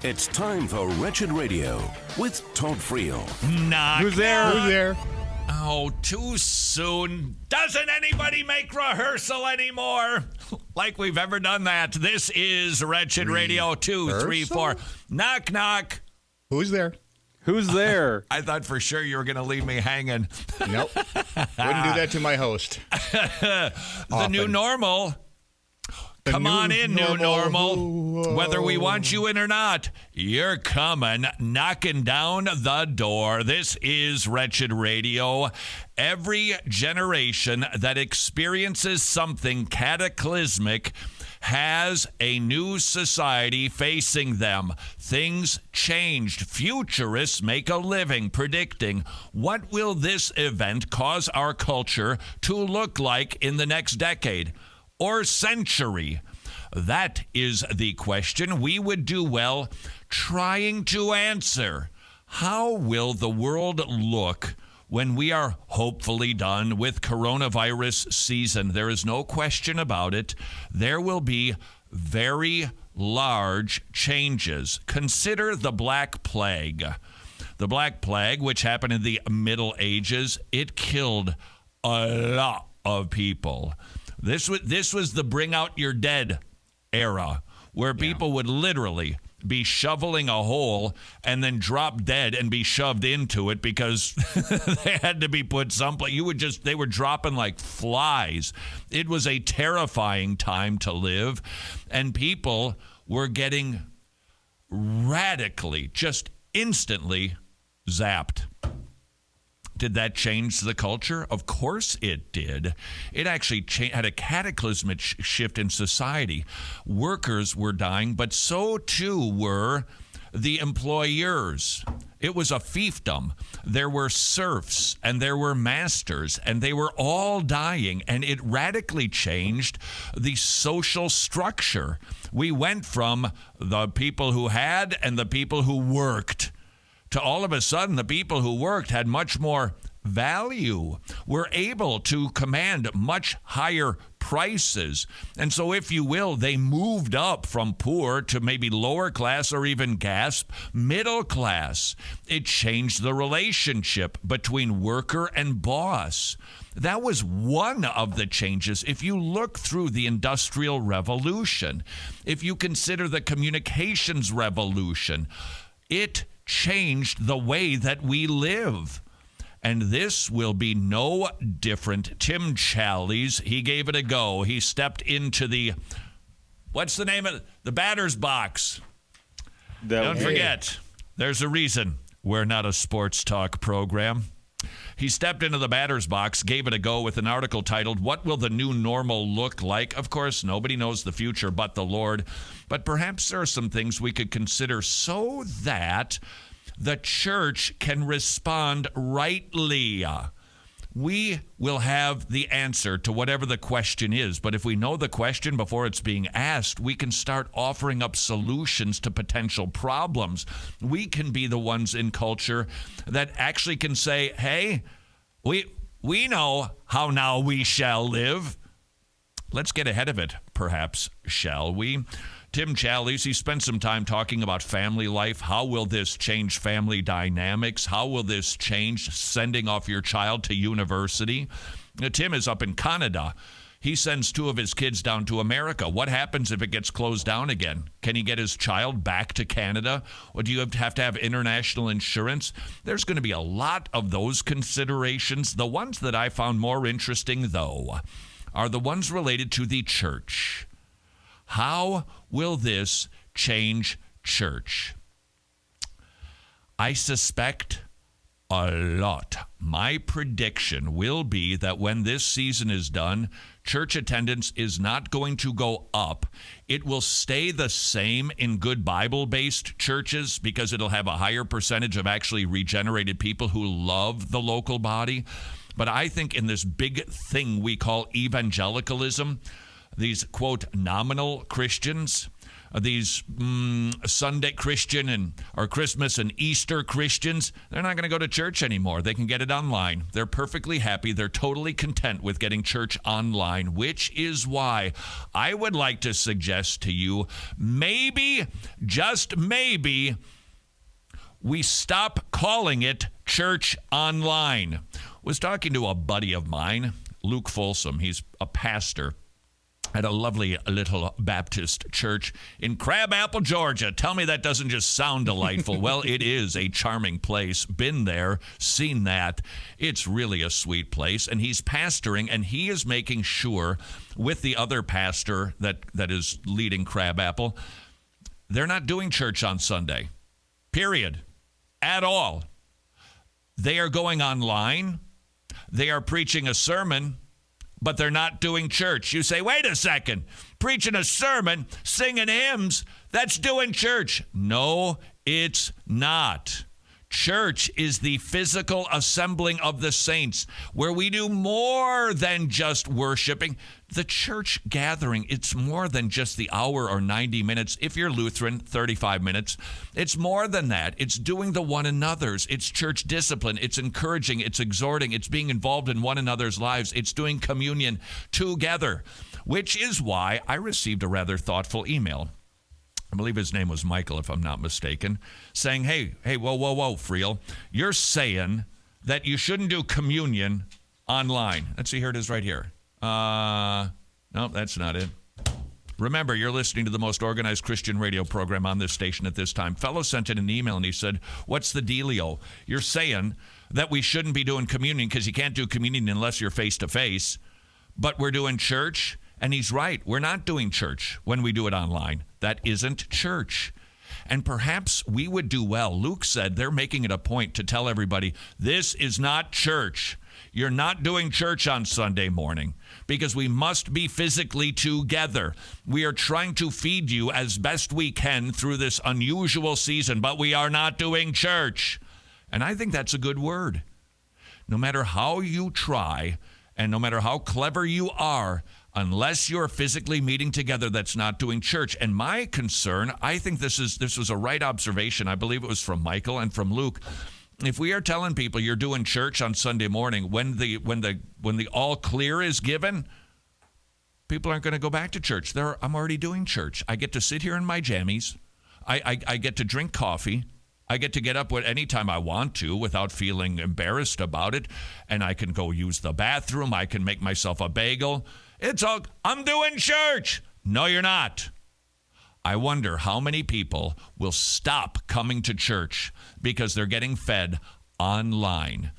It's time for Wretched Radio with Todd Friel. Knock, Who's there? knock. Who's there? Oh, too soon. Doesn't anybody make rehearsal anymore? Like we've ever done that. This is Wretched Radio 2, 3, 4. Knock, knock. Who's there? Who's there? I thought for sure you were going to leave me hanging. Nope. Wouldn't do that to my host. The new normal. Come on in, new normal. Whether we want you in or not, you're coming, knocking down the door. This is Wretched Radio. Every generation that experiences something cataclysmic has a new society facing them. Things changed. Futurists make a living predicting what will this event cause our culture to look like in the next decade or century. That is the question we would do well trying to answer. How will the world look when we are hopefully done with coronavirus season? There is no question about it. There will be very large changes. Consider the Black Plague. The Black Plague, which happened in the Middle Ages, it killed a lot of people. This was the bring out your dead era, where people would literally be shoveling a hole and then drop dead and be shoved into it because they had to be put someplace. They were dropping like flies. It was a terrifying time to live, and people were getting radically, just instantly zapped. Did that change the culture? Of course it did. It actually had a cataclysmic shift in society. Workers were dying, but so too were the employers. It was a fiefdom. There were serfs and there were masters, and they were all dying, and it radically changed the social structure. We went from the people who had and the people who worked to all of a sudden, the people who worked had much more value, were able to command much higher prices. And so, if you will, they moved up from poor to maybe lower class or even middle class. It changed the relationship between worker and boss. That was one of the changes. If you look through the Industrial Revolution, if you consider the Communications Revolution, it changed the way that we live. And this will be no different. Tim Challies, he gave it a go. He stepped into the, what's the name of it? The batter's box. Don't forget, there's a reason we're not a sports talk program. He stepped into the batter's box, gave it a go with an article titled, "What Will the New Normal Look Like?" Of course, nobody knows the future but the Lord. But perhaps there are some things we could consider so that the church can respond rightly. We will have the answer to whatever the question is, but if we know the question before it's being asked, we can start offering up solutions to potential problems. We can be the ones in culture that actually can say, hey, we know how now we shall live. Let's get ahead of it, perhaps, shall we? Tim Challies, he spent some time talking about family life. How will this change family dynamics? How will this change sending off your child to university? Now, Tim is up in Canada. He sends two of his kids down to America. What happens if it gets closed down again? Can he get his child back to Canada? Or do you have to have international insurance? There's going to be a lot of those considerations. The ones that I found more interesting, though, are the ones related to the church. How will this change church? I suspect a lot. My prediction will be that when this season is done, church attendance is not going to go up. It will stay the same in good Bible-based churches because it'll have a higher percentage of actually regenerated people who love the local body. But I think in this big thing we call evangelicalism, these, quote, nominal Christians, these Sunday Christian or Christmas and Easter Christians, they're not going to go to church anymore. They can get it online. They're perfectly happy. They're totally content with getting church online, which is why I would like to suggest to you, maybe, just maybe, we stop calling it church online. Was talking to a buddy of mine, Luke Folsom. He's a pastor at a lovely little Baptist church in Crabapple, Georgia. Tell me that doesn't just sound delightful. Well, it is a charming place. Been there, seen that. It's really a sweet place. And he's pastoring, and he is making sure with the other pastor that is leading Crabapple, they're not doing church on Sunday, period, at all. They are going online. They are preaching a sermon, but they're not doing church. You say, wait a second, preaching a sermon, singing hymns, that's doing church. No, it's not. Church is the physical assembling of the saints where we do more than just worshiping. The church gathering, it's more than just the hour or 90 minutes. If you're Lutheran, 35 minutes. It's more than that. It's doing the one another's. It's church discipline. It's encouraging. It's exhorting. It's being involved in one another's lives. It's doing communion together, which is why I received a rather thoughtful email. I believe his name was Michael, if I'm not mistaken, saying, hey, whoa, Friel, you're saying that you shouldn't do communion online. Let's see, here it is right here. No, that's not it. Remember, you're listening to the most organized Christian radio program on this station at this time. Fellow sent in an email and he said, what's the dealio? You're saying that we shouldn't be doing communion because you can't do communion unless you're face-to-face, but we're doing church? And he's right. We're not doing church when we do it online. That isn't church. And perhaps we would do well. Luke said they're making it a point to tell everybody, this is not church. You're not doing church on Sunday morning because we must be physically together. We are trying to feed you as best we can through this unusual season, but we are not doing church. And I think that's a good word. No matter how you try and no matter how clever you are, unless you're physically meeting together, that's not doing church. And my concern, I think this was a right observation. I believe it was from Michael and from Luke. If we are telling people you're doing church on Sunday morning, when the all clear is given, people aren't going to go back to church. I'm already doing church. I get to sit here in my jammies. I get to drink coffee. I get to get up any time I want to without feeling embarrassed about it. And I can go use the bathroom. I can make myself a bagel. I'm doing church. No, you're not. I wonder how many people will stop coming to church because they're getting fed online.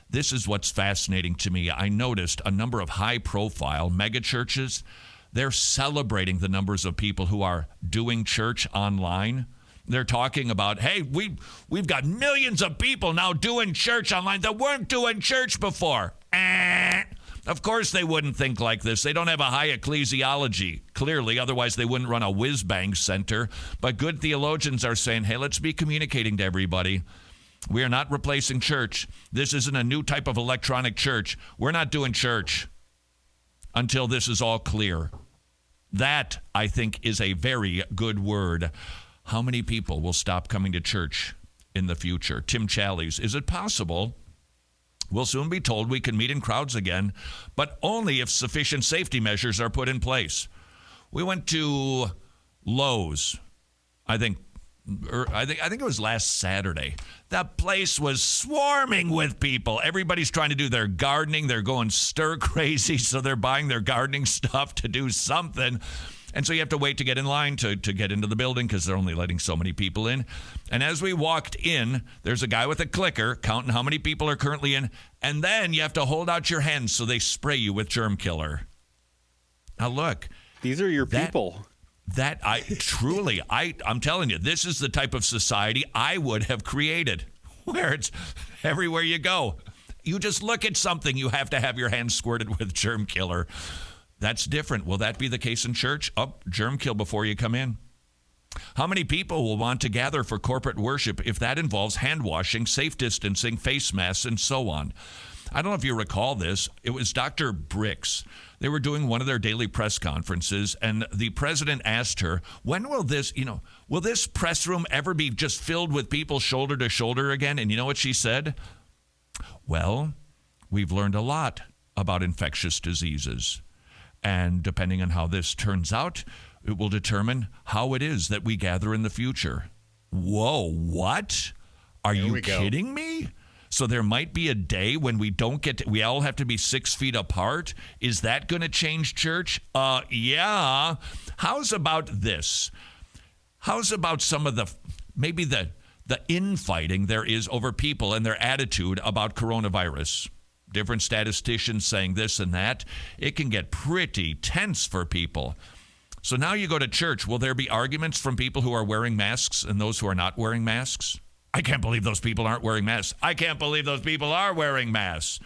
This is what's fascinating to me. I noticed a number of high-profile megachurches, they're celebrating the numbers of people who are doing church online. They're talking about, hey, we've got millions of people now doing church online that weren't doing church before. Of course they wouldn't think like this. They don't have a high ecclesiology, clearly. Otherwise, they wouldn't run a whiz-bang center. But good theologians are saying, hey, let's be communicating to everybody. We are not replacing church. This isn't a new type of electronic church. We're not doing church until this is all clear. That, I think, is a very good word. How many people will stop coming to church in the future? Tim Challies, is it possible? We'll soon be told we can meet in crowds again, but only if sufficient safety measures are put in place. We went to Lowe's, I think it was last Saturday. That place was swarming with people. Everybody's trying to do their gardening. They're going stir crazy, so they're buying their gardening stuff to do something. And so you have to wait to get in line to get into the building because they're only letting so many people in. And as we walked in, there's a guy with a clicker counting how many people are currently in. And then you have to hold out your hands so they spray you with germ killer. Now, look. These are your people. I'm telling you, this is the type of society I would have created where it's everywhere you go. You just look at something, you have to have your hands squirted with germ killer. That's different. Will that be the case in church? Germ kill before you come in. How many people will want to gather for corporate worship if that involves hand washing, safe distancing, face masks, and so on? I don't know if you recall this. It was Dr. Bricks. They were doing one of their daily press conferences, and the president asked her, when will this, will this press room ever be just filled with people shoulder to shoulder again? And you know what she said? Well, we've learned a lot about infectious diseases. And depending on how this turns out, it will determine how it is that we gather in the future. Whoa, what? Are you kidding me? So there might be a day when we don't we all have to be 6 feet apart. Is that going to change church? Yeah. How's about this? How's about some of maybe the infighting there is over people and their attitude about coronavirus? Different statisticians saying this and that. It can get pretty tense for people. So now you go to church. Will there be arguments from people who are wearing masks and those who are not wearing masks? I can't believe those people aren't wearing masks. I can't believe those people are wearing masks.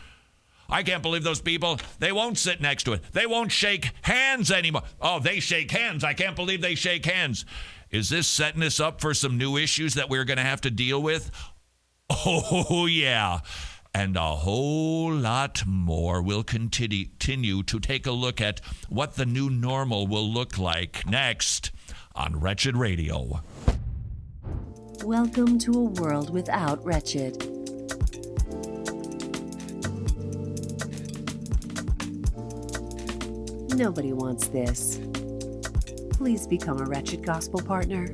I can't believe those people, they won't sit next to it. They won't shake hands anymore. Oh, they shake hands. I can't believe they shake hands. Is this setting us up for some new issues that we're going to have to deal with? Oh, yeah. And a whole lot more. We'll continue to take a look at what the new normal will look like next on Wretched Radio. Welcome to a world without Wretched. Nobody wants this. Please become a Wretched Gospel partner